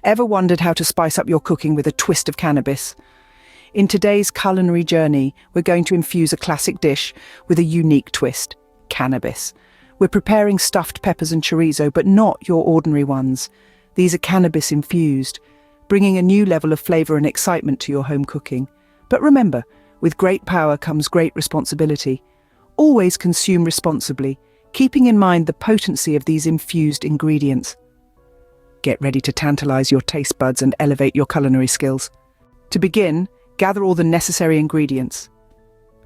Ever wondered how to spice up your cooking with a twist of cannabis? In today's culinary journey, we're going to infuse a classic dish with a unique twist: cannabis. We're preparing stuffed peppers and chorizo, but not your ordinary ones. These are cannabis-infused, bringing a new level of flavor and excitement to your home cooking. But remember, with great power comes great responsibility. Always consume responsibly, keeping in mind the potency of these infused ingredients. Get ready to tantalize your taste buds and elevate your culinary skills. To begin, gather all the necessary ingredients.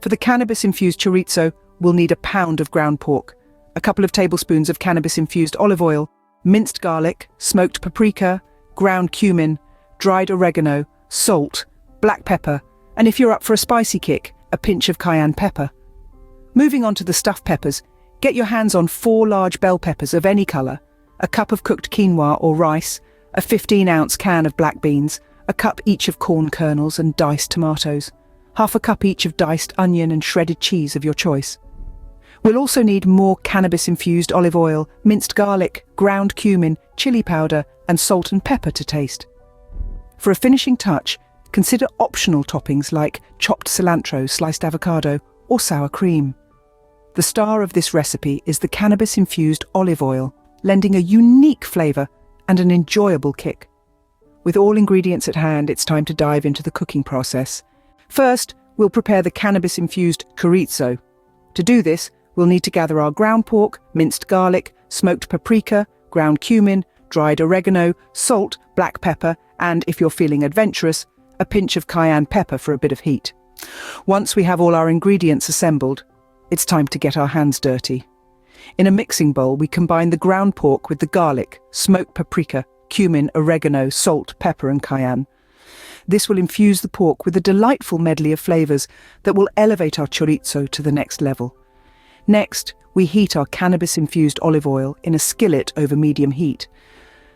For the cannabis-infused chorizo, we'll need a pound of ground pork, a couple of tablespoons of cannabis-infused olive oil, minced garlic, smoked paprika, ground cumin, dried oregano, salt, black pepper, and if you're up for a spicy kick, a pinch of cayenne pepper. Moving on to the stuffed peppers, get your hands on 4 large bell peppers of any color, a cup of cooked quinoa or rice, a 15-ounce can of black beans, a cup each of corn kernels and diced tomatoes, half a cup each of diced onion and shredded cheese of your choice. We'll also need more cannabis-infused olive oil, minced garlic, ground cumin, chili powder, and salt and pepper to taste. For a finishing touch, consider optional toppings like chopped cilantro, sliced avocado, or sour cream. The star of this recipe is the cannabis-infused olive oil, lending a unique flavor and an enjoyable kick. With all ingredients at hand, it's time to dive into the cooking process. First, we'll prepare the cannabis-infused chorizo. To do this, we'll need to gather our ground pork, minced garlic, smoked paprika, ground cumin, dried oregano, salt, black pepper, and, if you're feeling adventurous, a pinch of cayenne pepper for a bit of heat. Once we have all our ingredients assembled, it's time to get our hands dirty. In a mixing bowl, we combine the ground pork with the garlic, smoked paprika, cumin, oregano, salt, pepper, and cayenne. This will infuse the pork with a delightful medley of flavors that will elevate our chorizo to the next level. Next, we heat our cannabis-infused olive oil in a skillet over medium heat.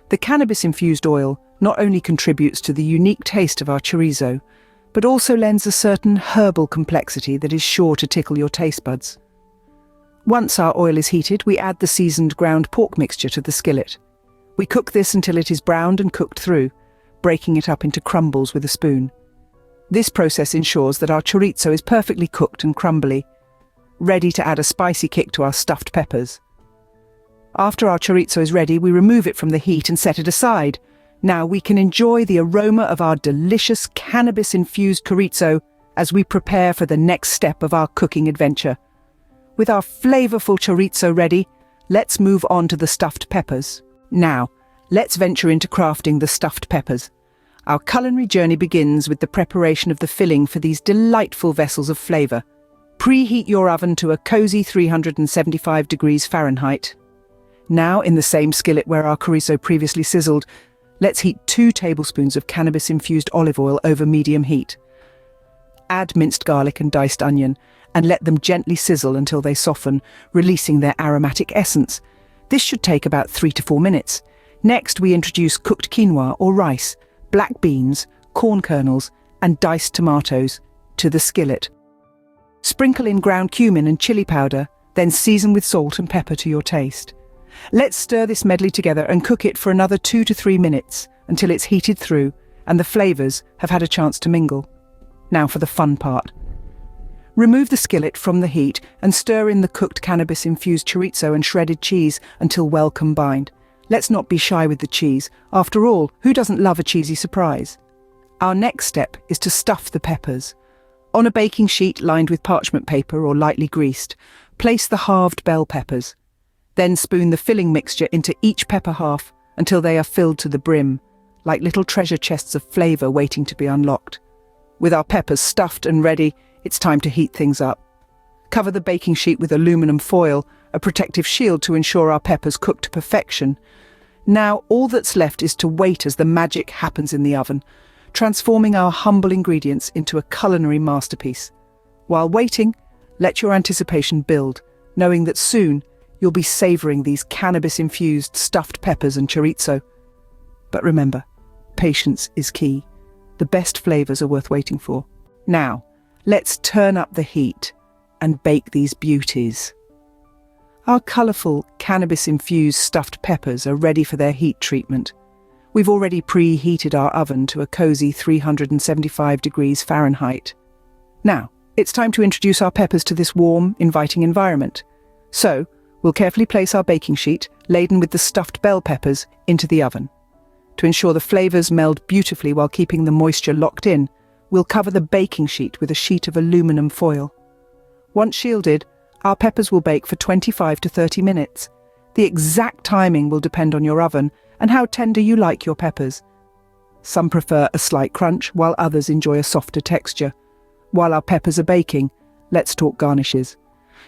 The cannabis-infused oil not only contributes to the unique taste of our chorizo, but also lends a certain herbal complexity that is sure to tickle your taste buds. Once our oil is heated, we add the seasoned ground pork mixture to the skillet. We cook this until it is browned and cooked through, breaking it up into crumbles with a spoon. This process ensures that our chorizo is perfectly cooked and crumbly, ready to add a spicy kick to our stuffed peppers. After our chorizo is ready, we remove it from the heat and set it aside. Now we can enjoy the aroma of our delicious cannabis-infused chorizo as we prepare for the next step of our cooking adventure. With our flavorful chorizo ready, let's move on to the stuffed peppers. Now, let's venture into crafting the stuffed peppers. Our culinary journey begins with the preparation of the filling for these delightful vessels of flavor. Preheat your oven to a cozy 375 degrees Fahrenheit. Now, in the same skillet where our chorizo previously sizzled, let's heat 2 tablespoons of cannabis-infused olive oil over medium heat. Add minced garlic and diced onion, and let them gently sizzle until they soften, releasing their aromatic essence. This should take about 3 to 4 minutes. Next, we introduce cooked quinoa or rice, black beans, corn kernels, and diced tomatoes to the skillet. Sprinkle in ground cumin and chili powder, then season with salt and pepper to your taste. Let's stir this medley together and cook it for another 2 to 3 minutes until it's heated through and the flavors have had a chance to mingle. Now for the fun part. Remove the skillet from the heat and stir in the cooked cannabis-infused chorizo and shredded cheese until well combined. Let's not be shy with the cheese. After all, who doesn't love a cheesy surprise? Our next step is to stuff the peppers. On a baking sheet lined with parchment paper or lightly greased, place the halved bell peppers. Then spoon the filling mixture into each pepper half until they are filled to the brim, like little treasure chests of flavor waiting to be unlocked. With our peppers stuffed and ready, it's time to heat things up. Cover the baking sheet with aluminum foil, a protective shield to ensure our peppers cook to perfection. Now all that's left is to wait as the magic happens in the oven, transforming our humble ingredients into a culinary masterpiece. While waiting, let your anticipation build, knowing that soon you'll be savoring these cannabis-infused stuffed peppers and chorizo. But remember, patience is key. The best flavors are worth waiting for. Now, let's turn up the heat and bake these beauties. Our colourful cannabis-infused stuffed peppers are ready for their heat treatment. We've already preheated our oven to a cozy 375 degrees Fahrenheit. Now, it's time to introduce our peppers to this warm, inviting environment. So, we'll carefully place our baking sheet, laden with the stuffed bell peppers, into the oven. To ensure the flavors meld beautifully while keeping the moisture locked in, we'll cover the baking sheet with a sheet of aluminum foil. Once shielded, our peppers will bake for 25 to 30 minutes. The exact timing will depend on your oven and how tender you like your peppers. Some prefer a slight crunch, while others enjoy a softer texture. While our peppers are baking, let's talk garnishes.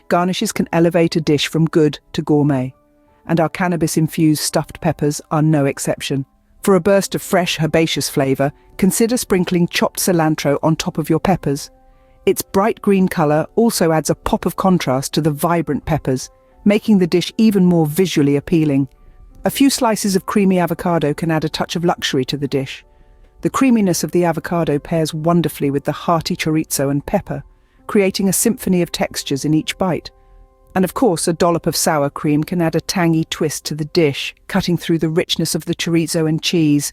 Garnishes can elevate a dish from good to gourmet, and our cannabis-infused stuffed peppers are no exception. For a burst of fresh, herbaceous flavour, consider sprinkling chopped cilantro on top of your peppers. Its bright green colour also adds a pop of contrast to the vibrant peppers, making the dish even more visually appealing. A few slices of creamy avocado can add a touch of luxury to the dish. The creaminess of the avocado pairs wonderfully with the hearty chorizo and pepper, creating a symphony of textures in each bite. And of course, a dollop of sour cream can add a tangy twist to the dish, cutting through the richness of the chorizo and cheese.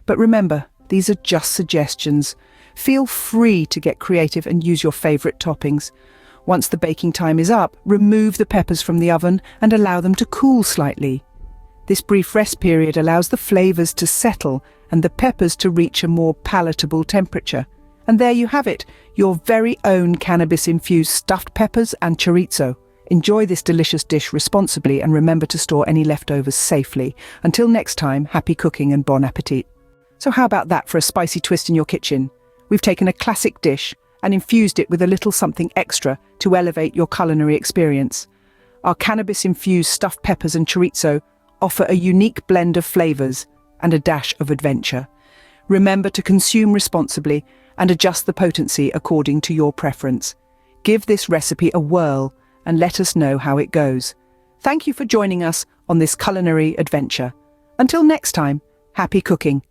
But remember, these are just suggestions. Feel free to get creative and use your favourite toppings. Once the baking time is up, remove the peppers from the oven and allow them to cool slightly. This brief rest period allows the flavours to settle and the peppers to reach a more palatable temperature. And there you have it, your very own cannabis-infused stuffed peppers and chorizo. Enjoy this delicious dish responsibly and remember to store any leftovers safely. Until next time, happy cooking and bon appetit. So how about that for a spicy twist in your kitchen? We've taken a classic dish and infused it with a little something extra to elevate your culinary experience. Our cannabis-infused stuffed peppers and chorizo offer a unique blend of flavours and a dash of adventure. Remember to consume responsibly and adjust the potency according to your preference. Give this recipe a whirl and let us know how it goes. Thank you for joining us on this culinary adventure. Until next time, happy cooking